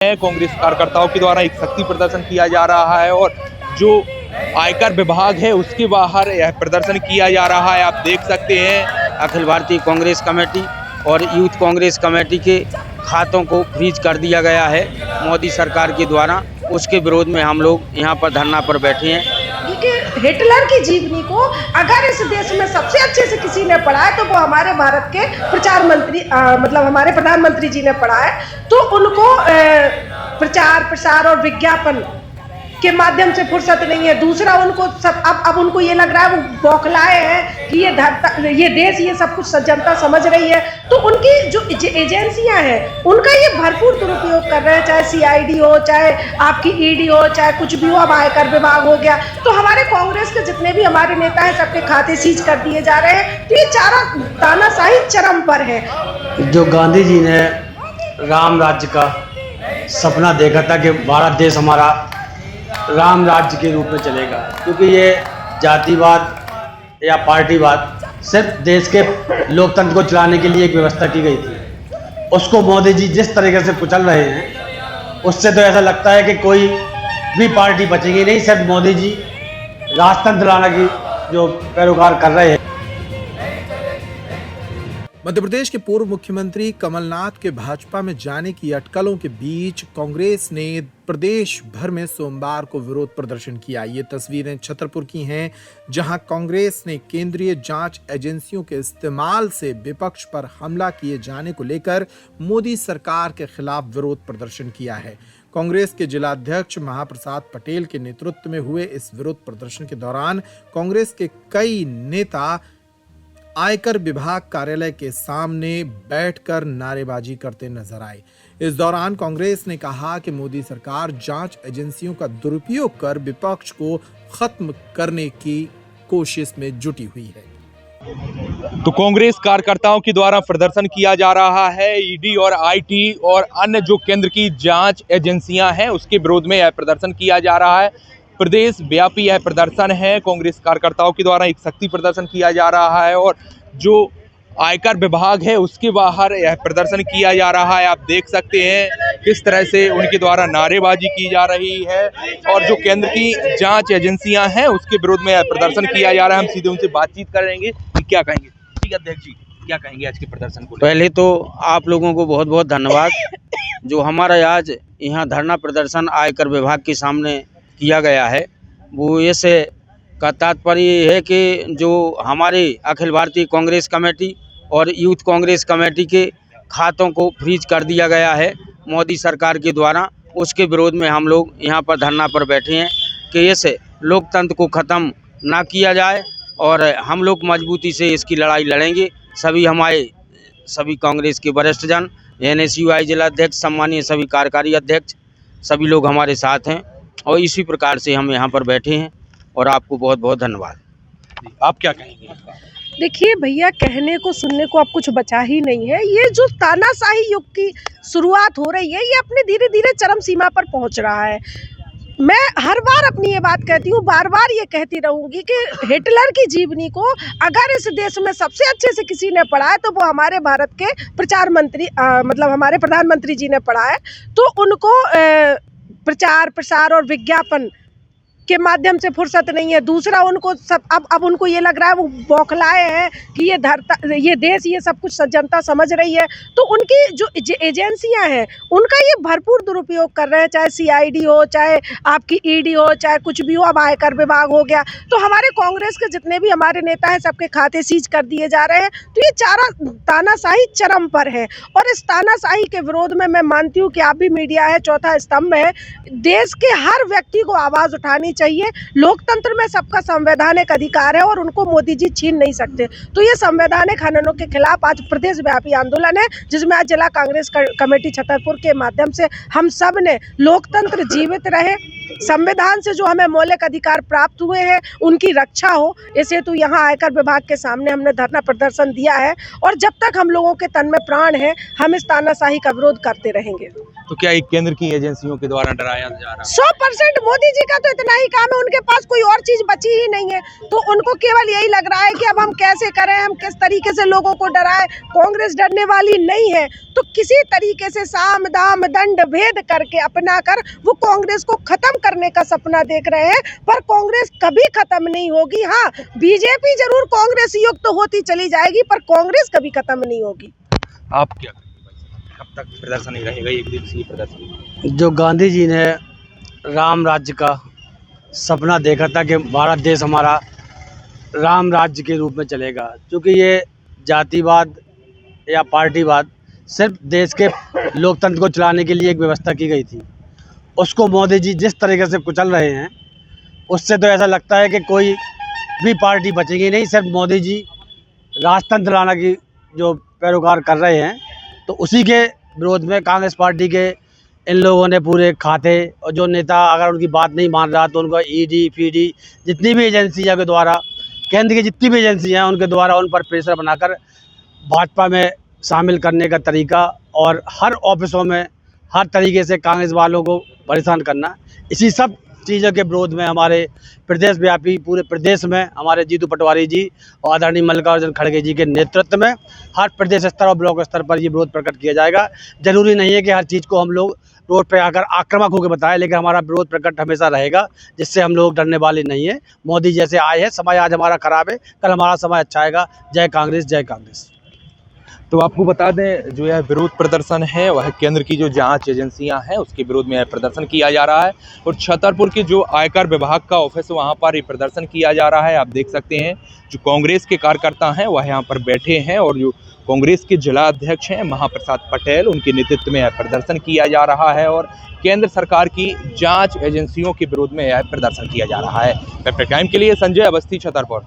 कांग्रेस कार्यकर्ताओं के द्वारा एक शक्ति प्रदर्शन किया जा रहा है और जो आयकर विभाग है उसके बाहर यह प्रदर्शन किया जा रहा है। आप देख सकते हैं अखिल भारतीय कांग्रेस कमेटी और यूथ कांग्रेस कमेटी के खातों को फ्रीज कर दिया गया है मोदी सरकार के द्वारा। उसके विरोध में हम लोग यहाँ पर धरना पर बैठे हैं। क्योंकि हिटलर की जीवनी को अगर इस देश में सबसे अच्छे से किसी ने पढ़ा है तो वो हमारे भारत के प्रचार मंत्री मतलब हमारे प्रधानमंत्री जी ने पढ़ा है। तो उनको प्रचार प्रसार और विज्ञापन के माध्यम से फुर्सत नहीं है। दूसरा, उनको सब अब उनको ये लग रहा है, वो बौखलाए हैं कि ये देश ये सब कुछ जनता समझ रही है। तो उनकी जो एजेंसियां हैं उनका ये भरपूर दुरुपयोग कर रहे हैं, चाहे सीआईडी हो, चाहे आपकी ईडी हो, चाहे कुछ भी हो, अब आयकर विभाग हो गया। तो हमारे कांग्रेस के जितने भी हमारे नेता हैं सबके खाते सीज कर दिए जा रहे हैं। तो ये चारा तानाशाही चरम पर है। जो गांधी जी ने राम राज्य का सपना देखा था कि भारत देश हमारा राम राज्य के रूप में चलेगा, क्योंकि ये जातिवाद या पार्टीवाद सिर्फ देश के लोकतंत्र को चलाने के लिए एक व्यवस्था की गई थी। उसको मोदी जी जिस तरीके से कुचल रहे हैं उससे तो ऐसा लगता है कि कोई भी पार्टी बचेगी नहीं। सिर्फ मोदी जी राजतंत्र लाने की जो पैरोकार कर रहे हैं। मध्य प्रदेश के पूर्व मुख्यमंत्री कमलनाथ के भाजपा में जाने की अटकलों के बीच कांग्रेस ने प्रदेश भर में सोमवार को विरोध प्रदर्शन किया। ये तस्वीरें छतरपुर की हैं, जहां कांग्रेस ने केंद्रीय जांच एजेंसियों के इस्तेमाल से विपक्ष पर हमला किए जाने को लेकर मोदी सरकार के खिलाफ विरोध प्रदर्शन किया है। कांग्रेस के जिलाध्यक्ष महाप्रसाद पटेल के नेतृत्व में हुए इस विरोध प्रदर्शन के दौरान कांग्रेस के कई नेता आयकर विभाग कार्यालय के सामने बैठकर नारेबाजी करते नजर आए। इस दौरान कांग्रेस ने कहा कि मोदी सरकार जांच एजेंसियों का दुरुपयोग कर विपक्ष को खत्म करने की कोशिश में जुटी हुई है। तो कांग्रेस कार्यकर्ताओं के द्वारा प्रदर्शन किया जा रहा है। ईडी और आईटी और अन्य जो केंद्र की जांच एजेंसियां हैं उसके विरोध में यह प्रदर्शन किया जा रहा है। प्रदेश व्यापी यह प्रदर्शन है। कांग्रेस कार्यकर्ताओं के द्वारा एक शक्ति प्रदर्शन किया जा रहा है और जो आयकर विभाग है उसके बाहर यह प्रदर्शन किया जा रहा है। आप देख सकते हैं किस तरह से उनके द्वारा नारेबाजी की जा रही है और जो केंद्र की जांच एजेंसियां हैं उसके विरोध में यह प्रदर्शन किया जा रहा है। हम सीधे उनसे बातचीत करेंगे कि क्या कहेंगे। ठीक है अध्यक्ष जी, क्या कहेंगे आज के प्रदर्शन को? पहले तो आप लोगों को बहुत बहुत धन्यवाद। जो हमारा आज यहाँ धरना प्रदर्शन आयकर विभाग के सामने किया गया है वो ऐसे का तात्पर्य ये है कि जो हमारे अखिल भारतीय कांग्रेस कमेटी और यूथ कांग्रेस कमेटी के खातों को फ्रीज कर दिया गया है मोदी सरकार के द्वारा। उसके विरोध में हम लोग यहाँ पर धरना पर बैठे हैं कि ऐसे लोकतंत्र को ख़त्म ना किया जाए और हम लोग मजबूती से इसकी लड़ाई लड़ेंगे। सभी कांग्रेस के वरिष्ठ जन, NSUI जिलाध्यक्ष, सम्मानीय सभी कार्यकारी अध्यक्ष, सभी लोग हमारे साथ हैं और इसी प्रकार से हम यहाँ पर बैठे हैं और आपको बहुत बहुत धन्यवाद। आप क्या कहेंगे? देखिए भैया, कहने को सुनने को अब कुछ बचा ही नहीं है। ये जो तानाशाही युग की शुरुआत हो रही है ये अपने धीरे धीरे चरम सीमा पर पहुंच रहा है। मैं हर बार अपनी ये बात कहती हूँ, बार बार ये कहती रहूंगी कि हिटलर की जीवनी को अगर इस देश में सबसे अच्छे से किसी ने पढ़ा है तो वो हमारे भारत के प्रचार मंत्री मतलब हमारे प्रधानमंत्री जी ने पढ़ा है। तो उनको प्रचार प्रसार और विज्ञापन के माध्यम से फुर्सत नहीं है। दूसरा, उनको सब अब उनको ये लग रहा है, वो बौखलाए हैं कि ये देश ये सब कुछ जनता समझ रही है। तो उनकी जो एजेंसियां हैं उनका ये भरपूर दुरुपयोग कर रहे हैं, चाहे सीआईडी हो, चाहे आपकी ईडी हो, चाहे कुछ भी हो, अब आयकर विभाग हो गया। तो हमारे कांग्रेस के जितने भी हमारे नेता हैं सबके खाते सीज कर दिए जा रहे हैं। तो ये चारा तानाशाही चरम पर है और इस तानाशाही के विरोध में मैं मानती हूँ कि आप भी मीडिया है, चौथा स्तंभ है। देश के हर व्यक्ति को आवाज उठानी चाहिए। लोकतंत्र में सबका संवैधानिक अधिकार है और उनको मोदी जी छीन नहीं सकते। तो ये संवैधानिक हननों के खिलाफ आज प्रदेश व्यापी आंदोलन है, जिसमें आज जिला कांग्रेस कमेटी छतरपुर के माध्यम से हम सब ने लोकतंत्र जीवित रहे, संविधान से जो हमें मौलिक अधिकार प्राप्त हुए हैं उनकी रक्षा हो, इस हेतु यहाँ आयकर विभाग के सामने हमने धरना प्रदर्शन दिया है। और जब तक हम लोगों के तन में प्राण है हम इस तानाशाही का विरोध करते रहेंगे। तो क्या ये केंद्र की एजेंसियों के द्वारा डराया जा रहा है? 100% मोदी जी का तो इतना ही काम है, उनके पास कोई और चीज बची ही नहीं है। तो उनको केवल यही लग रहा है कि अब हम कैसे करें, हम किस तरीके से लोगों को डराएं। कांग्रेस डरने वाली नहीं है, तो किसी तरीके से साम दाम दंड भेद करके अपना कर वो कांग्रेस को खत्म करने का सपना देख रहे हैं। पर कांग्रेस कभी खत्म नहीं होगी। हाँ, बीजेपी जरूर कांग्रेस युक्त होती चली जाएगी, पर कांग्रेस कभी खत्म नहीं होगी। आप क्या कहेंगे? कब तक प्रदर्शन ही रहेगा, एक दिवसीय प्रदर्शन? जो गांधी जी ने राम राज्य का सपना देखा था कि भारत देश हमारा राम राज्य के रूप में चलेगा, क्योंकि ये जातिवाद या पार्टीवाद सिर्फ देश के लोकतंत्र को चलाने के लिए एक व्यवस्था की गई थी, उसको मोदी जी जिस तरीके से कुचल रहे हैं, उससे तो ऐसा लगता है कि कोई भी पार्टी बचेगी नहीं। सिर्फ मोदी जी राजतंत्र लाना की जो पैरोकार कर रहे हैं, तो उसी के विरोध में कांग्रेस पार्टी के इन लोगों ने पूरे खाते, और जो नेता अगर उनकी बात नहीं मान रहा तो उनको ईडी पीडी जितनी भी एजेंसियों के द्वारा, केंद्र की जितनी भी एजेंसियां हैं, उनके द्वारा उन पर प्रेशर बनाकर भाजपा में शामिल करने का तरीका, और हर ऑफिसों में हर तरीके से कांग्रेस वालों को परेशान करना, इसी सब चीज़ों के विरोध में हमारे प्रदेश व्यापी पूरे प्रदेश में हमारे जीतू पटवारी जी और आदरणीय मल्लिकार्जुन खड़गे जी के नेतृत्व में हर प्रदेश स्तर और ब्लॉक स्तर पर ये विरोध प्रकट किया जाएगा। जरूरी नहीं है कि हर चीज़ को हम लोग रोड पे आकर आक्रामक होकर बताएं, लेकिन हमारा विरोध प्रकट हमेशा रहेगा, जिससे हम लोग डरने वाले नहीं है। मोदी जैसे आए हैं, समय आज हमारा खराब है, कल हमारा समय अच्छा आएगा। जय कांग्रेस, जय कांग्रेस। तो आपको बता दें, जो यह विरोध प्रदर्शन है वह केंद्र की जो जांच एजेंसियां हैं उसके विरोध में यह प्रदर्शन किया जा रहा है, और छतरपुर के जो आयकर विभाग का ऑफिस है वहां पर ये प्रदर्शन किया जा रहा है। आप देख सकते हैं जो कांग्रेस के कार्यकर्ता हैं वह यहाँ पर बैठे हैं, और जो कांग्रेस के जिला अध्यक्ष हैं महाप्रसाद पटेल, उनके नेतृत्व में यह प्रदर्शन किया जा रहा है, और केंद्र सरकार की जाँच एजेंसियों के विरोध में यह प्रदर्शन किया जा रहा है। पेपर टाइम के लिए संजय अवस्थी, छतरपुर।